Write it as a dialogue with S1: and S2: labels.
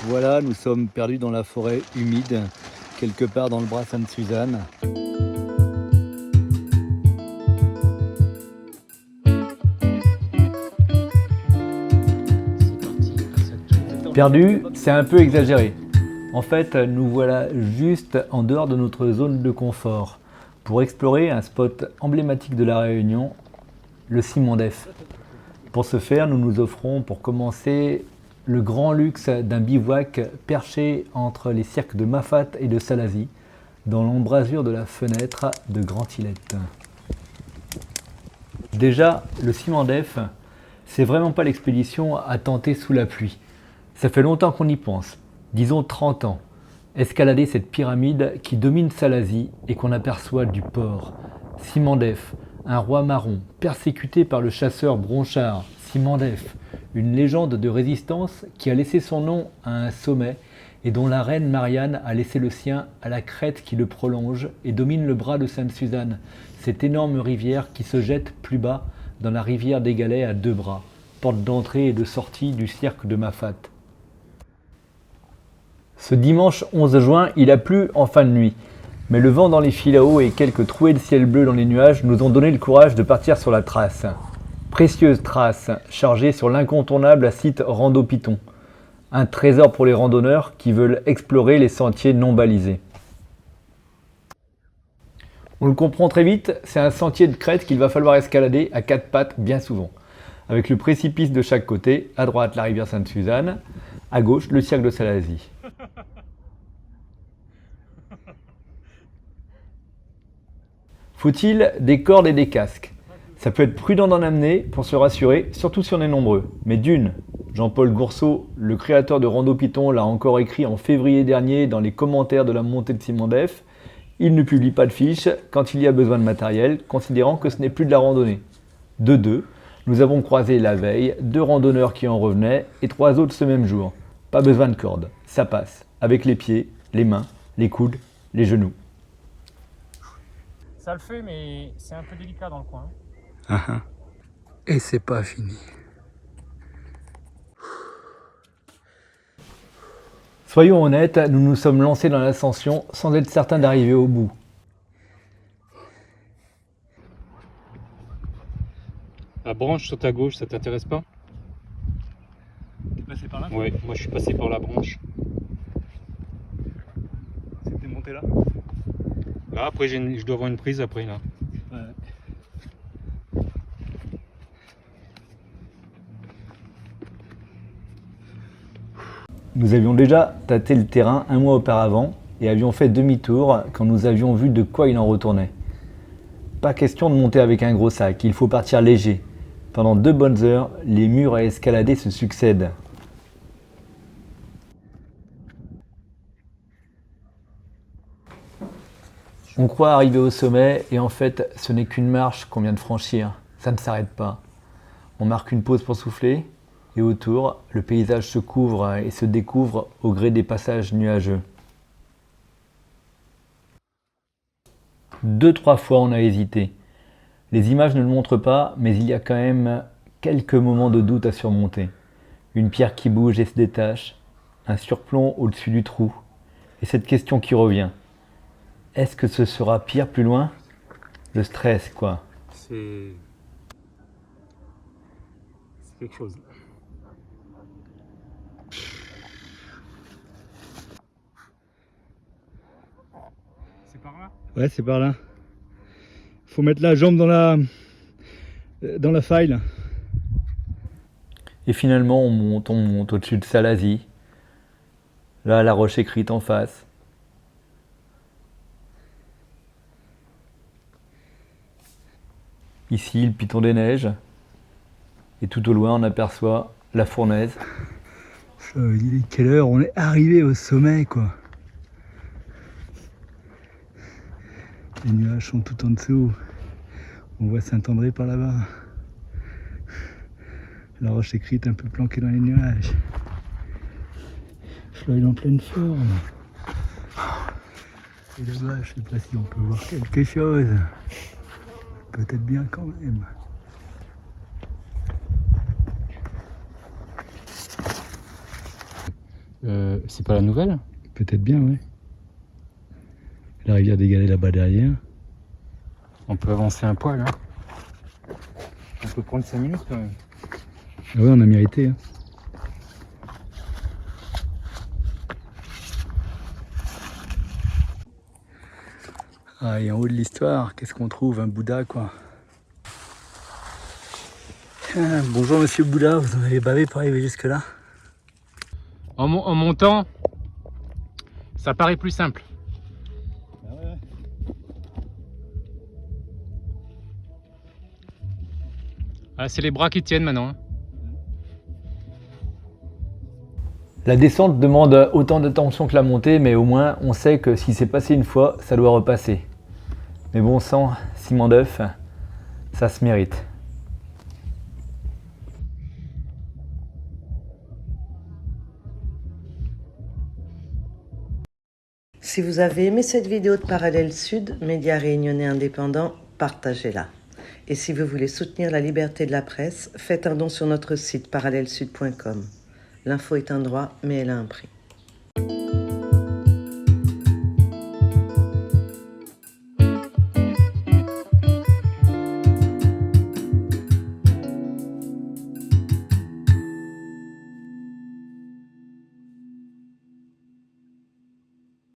S1: Voilà, nous sommes perdus dans la forêt humide, quelque part dans le bras Sainte-Suzanne. Perdu, c'est un peu exagéré. En fait, nous voilà juste en dehors de notre zone de confort pour explorer un spot emblématique de La Réunion, le Ciment d'Ef. Pour ce faire, nous nous offrons pour commencer le grand luxe d'un bivouac perché entre les cirques de Mafat et de Salazie, dans l'embrasure de la fenêtre de Grand-Îlette. Déjà, le Ciment d'Ef, c'est vraiment pas l'expédition à tenter sous la pluie. Ça fait longtemps qu'on y pense, disons 30 ans. Escalader cette pyramide qui domine Salazie et qu'on aperçoit du port. Ciment d'Ef, un roi marron, persécuté par le chasseur Bronchard. Ciment d'Ef, une légende de résistance qui a laissé son nom à un sommet et dont la reine Marianne a laissé le sien à la crête qui le prolonge et domine le bras de Sainte-Suzanne, cette énorme rivière qui se jette plus bas dans la rivière des Galets à 2 bras, porte d'entrée et de sortie du cirque de Mafat. Ce dimanche 11 juin, il a plu en fin de nuit, mais le vent dans les fils à eau et quelques trouées de ciel bleu dans les nuages nous ont donné le courage de partir sur la trace. Précieuse trace, chargée sur l'incontournable site Rando Piton. Un trésor pour les randonneurs qui veulent explorer les sentiers non balisés. On le comprend très vite, c'est un sentier de crête qu'il va falloir escalader à 4 pattes bien souvent. Avec le précipice de chaque côté, à droite la rivière Sainte-Suzanne, à gauche le cirque de Salazie. Faut-il des cordes et des casques? Ça peut être prudent d'en amener pour se rassurer, surtout si on est nombreux. Mais d'une, Jean-Paul Gourceau, le créateur de Rando Piton, l'a encore écrit en février dernier dans les commentaires de la montée de Ciment d'Ef, il ne publie pas de fiches quand il y a besoin de matériel, considérant que ce n'est plus de la randonnée. De deux, nous avons croisé la veille 2 randonneurs qui en revenaient et 3 autres ce même jour. Pas besoin de cordes, ça passe, avec les pieds, les mains, les coudes, les genoux.
S2: Ça le fait, mais c'est un peu délicat dans le coin.
S1: Et c'est pas fini. Soyons honnêtes, nous nous sommes lancés dans l'ascension sans être certains d'arriver au bout.
S2: La branche sur ta gauche, ça t'intéresse pas?
S3: T'es passé par là?
S2: Ouais, moi je suis passé par la branche.
S3: C'était monté là?
S2: Là, après, je dois avoir une prise après là.
S3: Ouais.
S1: Nous avions déjà tâté le terrain un mois auparavant et avions fait demi-tour quand nous avions vu de quoi il en retournait. Pas question de monter avec un gros sac, il faut partir léger. Pendant 2 bonnes heures, les murs à escalader se succèdent. On croit arriver au sommet et en fait, ce n'est qu'une marche qu'on vient de franchir. Ça ne s'arrête pas. On marque une pause pour souffler et autour, le paysage se couvre et se découvre au gré des passages nuageux. 2-3 fois on a hésité. Les images ne le montrent pas, mais il y a quand même quelques moments de doute à surmonter. Une pierre qui bouge et se détache, un surplomb au-dessus du trou, et cette question qui revient. Est-ce que ce sera pire plus loin? Le stress, quoi.
S2: C'est quelque chose. C'est par là?
S3: Ouais, c'est par là. Faut mettre la jambe dans la faille.
S1: Et finalement, on monte au-dessus de Salazie. Là, la roche écrite en face. Ici, le Piton des Neiges. Et tout au loin, on aperçoit la fournaise.
S3: Il est quelle heure? On est arrivé au sommet, quoi. Les nuages sont tout en dessous. On voit Saint-André par là-bas. La roche écrite un peu planquée dans les nuages. Floyd en pleine forme. Et là-bas, je sais pas si on peut voir quelque chose. Peut-être bien quand même.
S2: C'est pas la nouvelle?
S3: Peut-être bien, ouais. La rivière des Galets là-bas derrière.
S2: On peut avancer un poil, hein. On peut prendre 5 minutes quand même.
S3: Ah ouais, on a mérité. Hein. Ah, et en haut de l'histoire, qu'est-ce qu'on trouve? Un Bouddha, quoi. Ah, bonjour, monsieur Bouddha, vous en avez bavé pour arriver jusque-là?
S2: En montant, ça paraît plus simple.
S3: Ah ouais.
S2: Ah, c'est les bras qui tiennent maintenant, hein.
S1: La descente demande autant d'attention que la montée, mais au moins on sait que si c'est passé une fois, ça doit repasser. Mais bon sang, ciment d'œuf, ça se mérite.
S4: Si vous avez aimé cette vidéo de Parallèle Sud, média réunionnais indépendant, partagez-la. Et si vous voulez soutenir la liberté de la presse, faites un don sur notre site parallèlesud.com. L'info est un droit, mais elle a un prix.